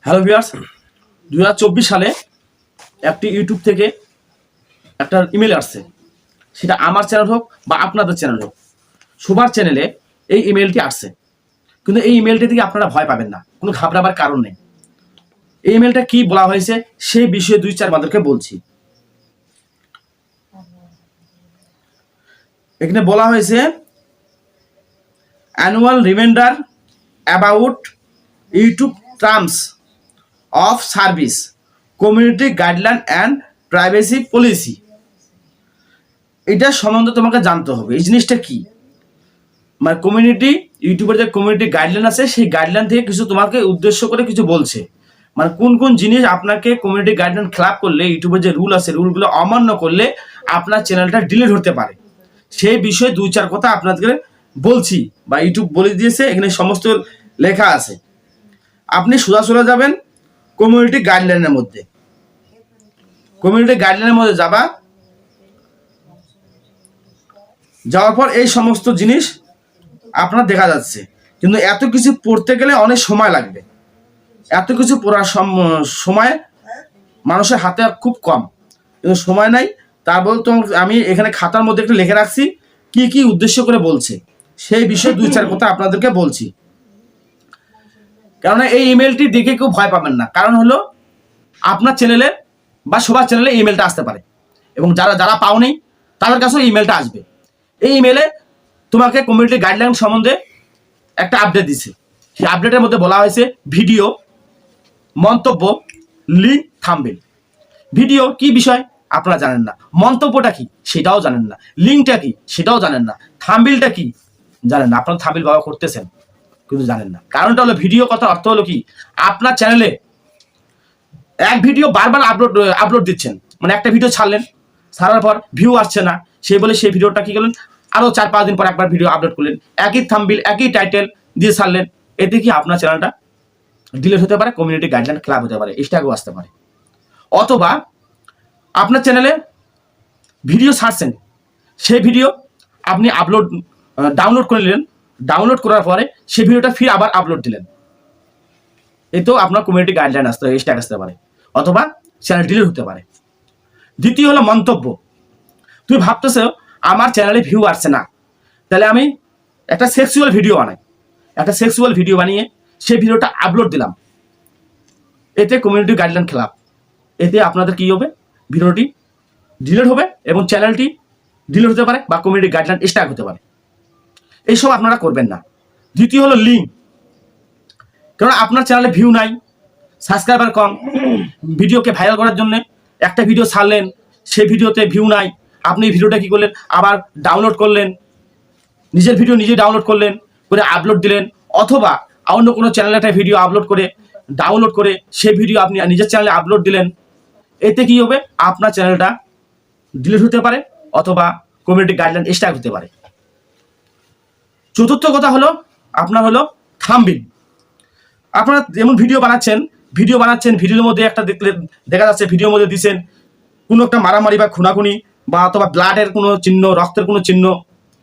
Hello viewers, 2024 সালে একটি YouTube থেকে একটা ইমেল আসছে। সেটা আমার চ্যানেল হোক বা আপনাদের চ্যানেল হোক, সবার চ্যানেলে এই ইমেলটি আসছে। কিন্তু এই ইমেলটি থেকে আপনারা ভয় পাবেন না, কোনো ঘাবড়াবার কারণ নেই। এই ইমেলটা কি বলা হয়েছে সেই বিষয়ে 2-4 বাদেরকে বলছি। এখানে বলা হয়েছে annual reminder about YouTube terms of service, community guideline and privacy policy. এটা সম্বন্ধে তোমাকে জানতে হবে এই জিনিসটা কি। মানে কমিউনিটি, ইউটিউবের যে কমিউনিটি গাইডলাইন আছে সেই গাইডলাইন থেকে কিছু তোমাকে উদ্দেশ্য করে কিছু বলছে। মানে কোন কোন জিনিস আপনাকে কমিউনিটি গাইডলাইন খেলাপ করলে, ইউটিউবের যে রুল আছে রুলগুলো অমান্য করলে আপনার চ্যানেলটা ডিলিট হতে পারে, সেই বিষয়ে 2-4 কথা আপনাদের বলছি বা ইউটিউব বলে দিয়েছে। এখানে সমস্ত লেখা আছে। আপনি সোজা চলে যাবেন কমিউনিটি গাইডলাইনের মধ্যে। কমিউনিটি গাইডলাইনের মধ্যে যাওয়ার পর এই সমস্ত জিনিস আপনার দেখা যাচ্ছে। কিন্তু এত কিছু পড়তে গেলে অনেক সময় লাগবে। এত কিছু পড়ার সময় মানুষের হাতে খুব কম, কিন্তু সময় নাই। তারপর তো আমি এখানে খাতার মধ্যে একটু লিখে রাখছি কি কি উদ্দেশ্য করে বলছে, সেই বিষয়ে 2-4 কথা আপনাদেরকে বলছি। কারণ এই ইমেলটি দেখে কেউ ভয় পাবেন না। কারণ হলো আপনার চ্যানেলে বা সবার চ্যানেলে ইমেলটা আসতে পারে, এবং যারা যারা পাওনি তাদের কাছেও ইমেলটা আসবে। এই ইমেলে তোমাকে কমিউনিটি গাইডলাইন সম্বন্ধে একটা আপডেট দিচ্ছে। সেই আপডেটের মধ্যে বলা হয়েছে ভিডিও, মন্তব্য, লিঙ্ক, থাম্বনেল। ভিডিও কি বিষয় আপনারা জানেন না, মন্তব্যটা কি সেটাও জানেন না, লিঙ্কটা কি সেটাও জানেন না, থাম্বনেলটা কি জানেন না। আপনারা থাম্বনেল ব্যবহার করতেছেন কিন্তু জানেন না। কারণটা হলো ভিডিও কথার অর্থ হলো কি, আপনার চ্যানেলে এক ভিডিও বারবার আপলোড দিচ্ছেন। মানে একটা ভিডিও ছাড়লেন, ছাড়ার পর ভিউ আসছে না, সেই বলে সেই ভিডিওটা কি করলেন, আরো 4-5 দিন পর একবার ভিডিও আপলোড করলেন, একই থাম্বনেল একই টাইটেল দিয়ে ছাড়লেন। এতে কি আপনার চ্যানেলটা ডিলিট হতে পারে, কমিউনিটি গাইডলাইন খেলাপ হতে পারে, স্ট্রাইকও আসতে পারে। অথবা আপনার চ্যানেলে ভিডিও ছাড়ছেন, সেই ভিডিও আপনি ডাউনলোড করে নিলেন, ডাউনলোড করার পরে সেই ভিডিওটা ফির আবার আপলোড দিলেন, এতেও আপনার কমিউনিটি গাইডলাইন স্ট্রাইক আসতে পারে, অথবা চ্যানেল ডিলিট হতে পারে। দ্বিতীয় হলো মন্তব্য। তুমি ভাবতেছো আমার চ্যানেলে ভিউ আসছে না, তাহলে আমি একটা সেক্সুয়াল ভিডিও বানাই, একটা সেক্সুয়াল ভিডিও বানিয়ে সেই ভিডিওটা আপলোড দিলাম, এতে কমিউনিটি গাইডলাইন খেলাপ। এতে আপনাদের কি হবে, ভিডিওটি ডিলিট হবে এবং চ্যানেলটি ডিলিট হতে পারে বা কমিউনিটি গাইডলাইন স্ট্রাইক হতে পারে। এইসব আপনারা করবেন না। দ্বিতীয় হলো লিঙ্ক। কারণ আপনার চ্যানেলে ভিউ নাই, সাবস্ক্রাইবার কম, ভিডিওকে ভাইরাল করার জন্য একটা ভিডিও ছাড়লেন, সেই ভিডিওতে ভিউ নাই, আপনি ভিডিওটা কি করলেন, আবার ডাউনলোড করলেন, নিজের ভিডিও নিজে ডাউনলোড করলেন, করে আপলোড দিলেন, অথবা অন্য কোনো চ্যানেলে একটা ভিডিও আপলোড করে ডাউনলোড করে সেই ভিডিও আপনি নিজের চ্যানেলে আপলোড দিলেন। এতে কি হবে, আপনার চ্যানেলটা ডিলিট হতে পারে অথবা কমিউনিটি গাইডলাইন স্ট্রাইক হতে পারে। চতুর্থ কথা হলো আপনার হলো থাম্বনেল। আপনারা যেমন ভিডিও বানাচ্ছেন, ভিডিওর মধ্যে একটা দেখা যাচ্ছে ভিডিওর মধ্যে দিচ্ছেন কোনো একটা মারামারি বা খুনাখুনি বা অথবা ব্লাডের কোনো চিহ্ন, রক্তের কোনো চিহ্ন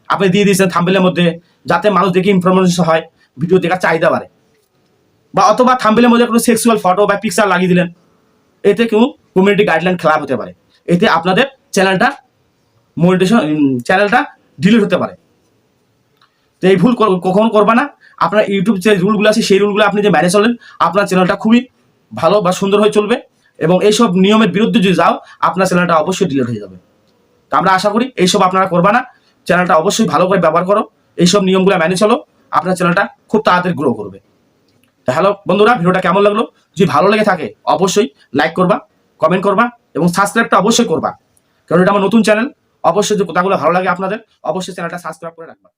আপনি দিয়ে দিয়েছেন থাম্বনেলের মধ্যে, যাতে মানুষ দেখে ইনফরমেশন হয়, ভিডিও দেখার চাহিদা বাড়ে। বা অথবা থাম্বনেলের মধ্যে কোনো সেক্সুয়াল ফটো বা পিকচার লাগিয়ে দিলেন, এতে কেউ কমিউনিটি গাইডলাইন খেলাপ হতে পারে। এতে আপনাদের চ্যানেলটা ডিলিট হতে পারে। তো এই ভুল কখনো করবা না। আপনার ইউটিউব যে রুলগুলো আছে সেই রুলগুলো আপনি যে মেনে চলেন, আপনার চ্যানেলটা খুবই ভালো বা সুন্দর হয়ে চলবে। এবং এইসব নিয়মের বিরুদ্ধে যদি যাও, আপনার চ্যানেলটা অবশ্যই ডিলিট হয়ে যাবে। তো আমরা আশা করি এইসব আপনারা করবা না, চ্যানেলটা অবশ্যই ভালো করে ব্যবহার করো, এইসব নিয়মগুলো মেনে চলো, আপনার চ্যানেলটা খুব তাড়াতাড়ি গ্রো করবে। তো হ্যালো বন্ধুরা, ভিডিওটা কেমন লাগলো? যদি ভালো লেগে থাকে অবশ্যই লাইক করবা, কমেন্ট করবা এবং সাবস্ক্রাইবটা অবশ্যই করবা। কারণ এটা আমার নতুন চ্যানেল। অবশ্যই যে কথাগুলো ভালো লাগে আপনাদের, অবশ্যই চ্যানেলটা সাবস্ক্রাইব করে রাখবা।